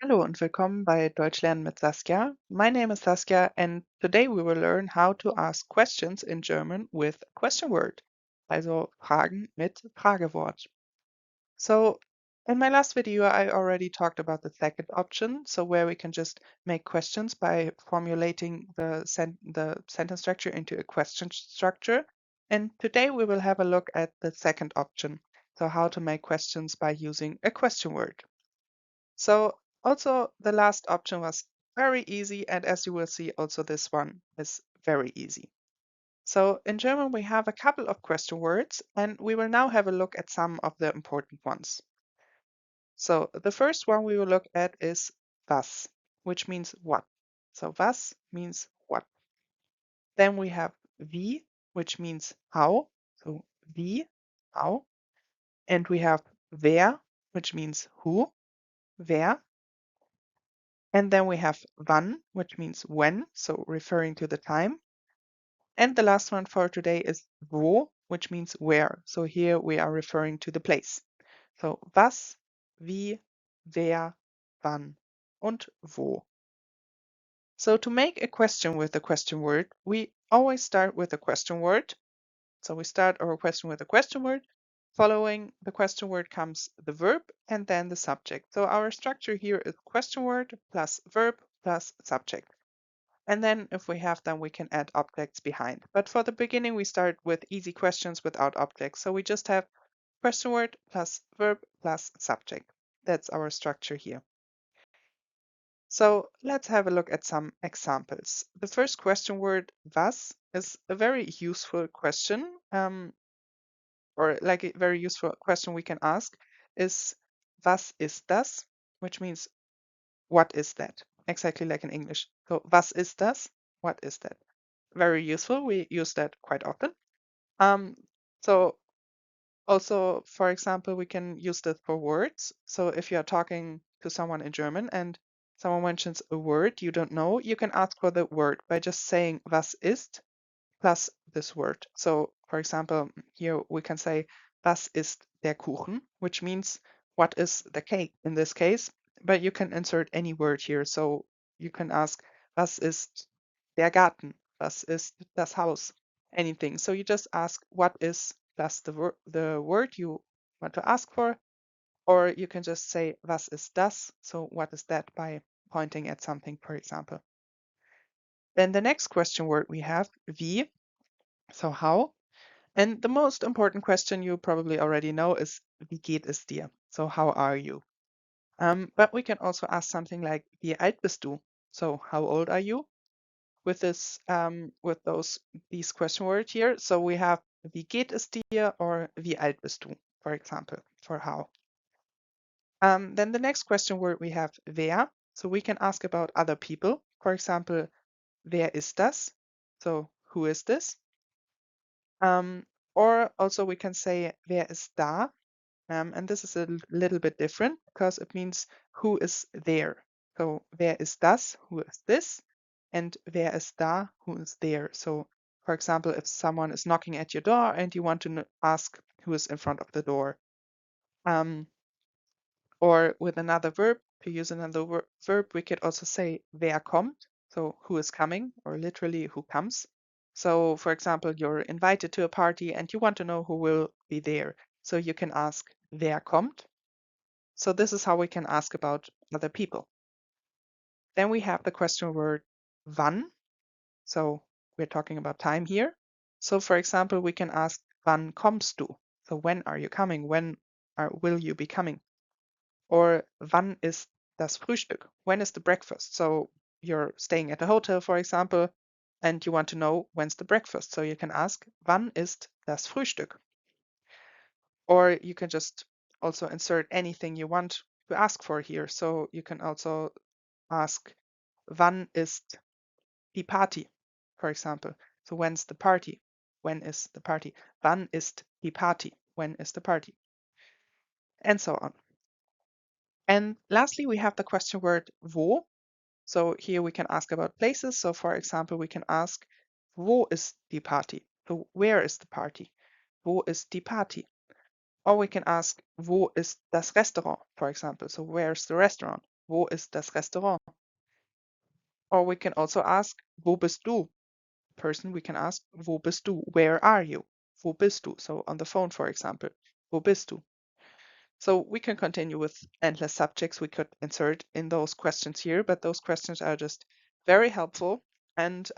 Hallo und willkommen bei Deutsch lernen mit Saskia. My name is Saskia and today we will learn how to ask questions in German with a question word, also Fragen mit Fragewort. So in my last video I already talked about the second option, so where we can just make questions by formulating the sentence structure into a question structure. And today we will have a look at the second option, so how to make questions by using a question word. So also the last option was very easy, and as you will see, also this one is very easy. So in German, we have a couple of question words, and we will now have a look at some of the important ones. So the first one we will look at is was, which means what. So was means what. Then we have wie, which means how. So wie, how. And we have wer, which means who, wer. And then we have wann, which means when, so referring to the time. And the last one for today is wo, which means where. So here we are referring to the place. So was, wie, wer, wann und wo. So to make a question with a question word, we always start with a question word. So we start our question with a question word. Following the question word comes the verb and then the subject. So our structure here is question word plus verb plus subject. And then if we have them, we can add objects behind. But for the beginning, we start with easy questions without objects. So we just have question word plus verb plus subject. That's our structure here. So let's have a look at some examples. The first question word, was, is a very useful question, or like a very useful question we can ask is, was ist das? Which means, what is that? Exactly like in English. So, was ist das? What is that? Very useful. We use that quite often. So also, for example, we can use this for words. So if you are talking to someone in German and someone mentions a word you don't know, you can ask for the word by just saying was ist plus this word. So for example, here we can say was ist der Kuchen, which means what is the cake in this case, but you can insert any word here. So you can ask was ist der Garten, was ist das Haus, anything. So you just ask what is plus the word you want to ask for, or you can just say was ist das, so what is that, by pointing at something, for example. Then the next question word we have, wie, so how. And the most important question you probably already know is wie geht es dir? So how are you? But we can also ask something like wie alt bist du? So how old are you? With these question words here. So we have wie geht es dir or wie alt bist du, for example, for how. Then the next question word we have wer. So we can ask about other people. For example, wer ist das? So who is this? Or also we can say wer ist da? And this is a little bit different because it means who is there. So wer ist das? Who is this? And wer ist da? Who is there? So for example, if someone is knocking at your door and you want to ask who is in front of the door. Or with another verb, to use another verb, we could also say wer kommt? So who is coming, or literally who comes. So for example, you're invited to a party and you want to know who will be there. So you can ask wer kommt? So this is how we can ask about other people. Then we have the question word wann. So we're talking about time here. So for example, we can ask wann kommst du? So when are you coming? Will you be coming? Or wann ist das Frühstück? When is the breakfast? So you're staying at a hotel, for example, and you want to know when's the breakfast. So you can ask, wann ist das Frühstück? Or you can just also insert anything you want to ask for here. So you can also ask, wann ist die Party, for example. So when's the party? When is the party? Wann ist die Party? When is the party? And so on. And lastly, we have the question word wo. So here we can ask about places. So for example, we can ask, wo ist die Party? So where is the party? Wo ist die Party? Or we can ask, wo ist das Restaurant, for example. So where's the restaurant? wo ist das Restaurant? Or we can also ask, wo bist du? Person, we can ask, wo bist du? Where are you? Wo bist du? So on the phone, for example, wo bist du? So we can continue with endless subjects we could insert in those questions here, but those questions are just very helpful. And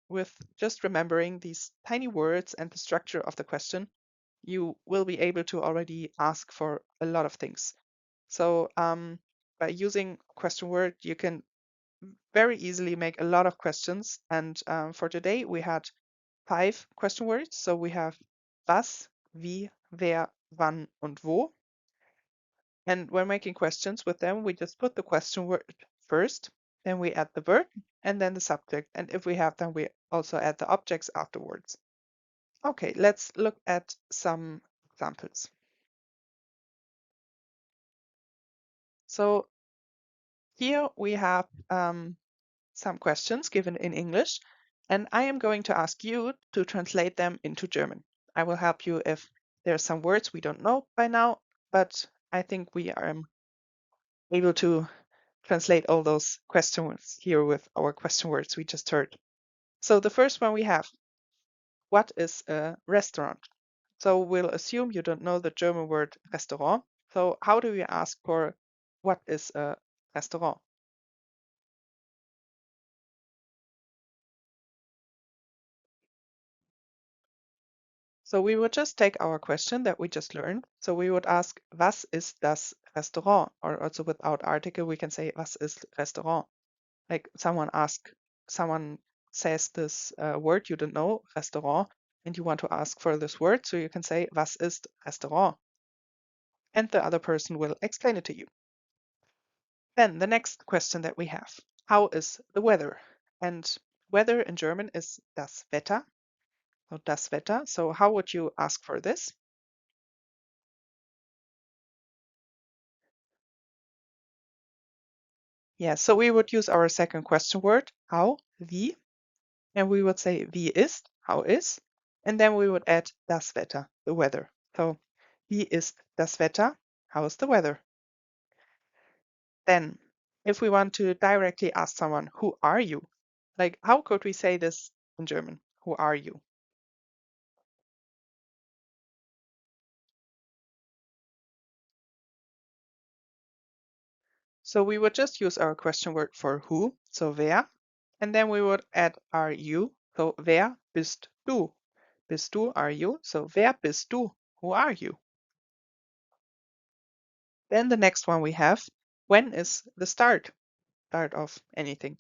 with just remembering these tiny words and the structure of the question, you will be able to already ask for a lot of things. So by using question word, you can very easily make a lot of questions. And for today, we had 5 question words. So we have was, wie, wer, wann und wo. And when making questions with them, we just put the question word first, then we add the verb and then the subject. And if we have them, we also add the objects afterwards. Okay, let's look at some examples. So here we have some questions given in English, and I am going to ask you to translate them into German. I will help you if there are some words we don't know by now, but I think we are able to translate all those questions here with our question words we just heard. So the first one we have, what is a restaurant? So we'll assume you don't know the German word Restaurant. So how do we ask for what is a restaurant? So we would just take our question that we just learned. So we would ask, was ist das Restaurant? Or also without article, we can say, was ist Restaurant? Like someone says this word you don't know, Restaurant, and you want to ask for this word. So you can say, was ist Restaurant? And the other person will explain it to you. Then the next question that we have, how is the weather? And weather in German is das Wetter. So das Wetter. So how would you ask for this? Yeah, so we would use our second question word, how, wie, and we would say wie ist, how is, and then we would add das Wetter, the weather. So, wie ist das Wetter? How is the weather? Then, if we want to directly ask someone, who are you? Like, how could we say this in German? Who are you? So we would just use our question word for who, so wer, and then we would add are you, so wer bist du? Bist du, are you? So wer bist du? Who are you? Then the next one we have, when is the start of anything?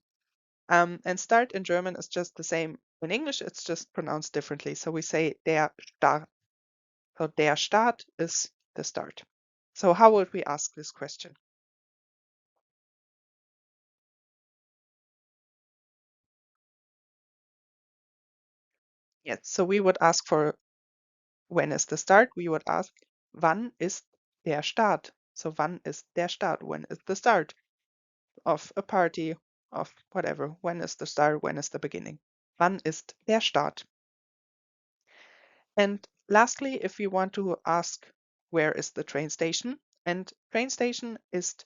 And start in German is just the same. In English, it's just pronounced differently. So we say der Start. So der Start is the start. So how would we ask this question? Yes, so we would ask for when is the start? We would ask, wann ist der Start? So wann ist der Start? When is the start of a party, of whatever? When is the start? When is the beginning? Wann ist der Start? And lastly, if we want to ask where is the train station, and train station is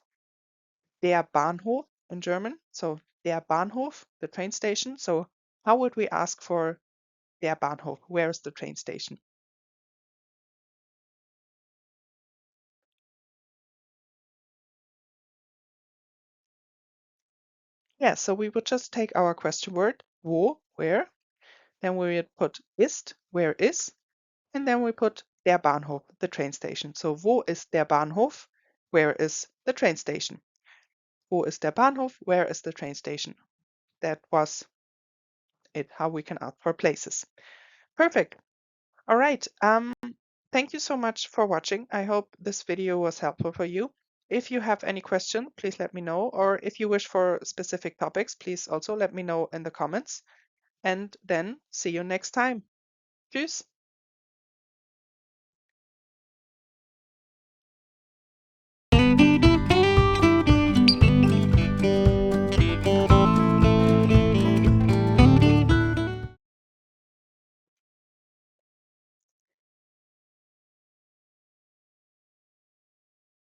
der Bahnhof in German. So der Bahnhof, the train station. So how would we ask for der Bahnhof? Where is the train station? Yeah, so we would just take our question word, wo, where, then we would put ist, where is, and then we put der Bahnhof, the train station. So wo ist der Bahnhof? Where is the train station? Wo ist der Bahnhof? Where is the train station? That was it, how we can ask for places. Perfect. All right. Thank you so much for watching. I hope this video was helpful for you. If you have any question, please let me know. Or if you wish for specific topics, please also let me know in the comments. And then see you next time. Tschüss.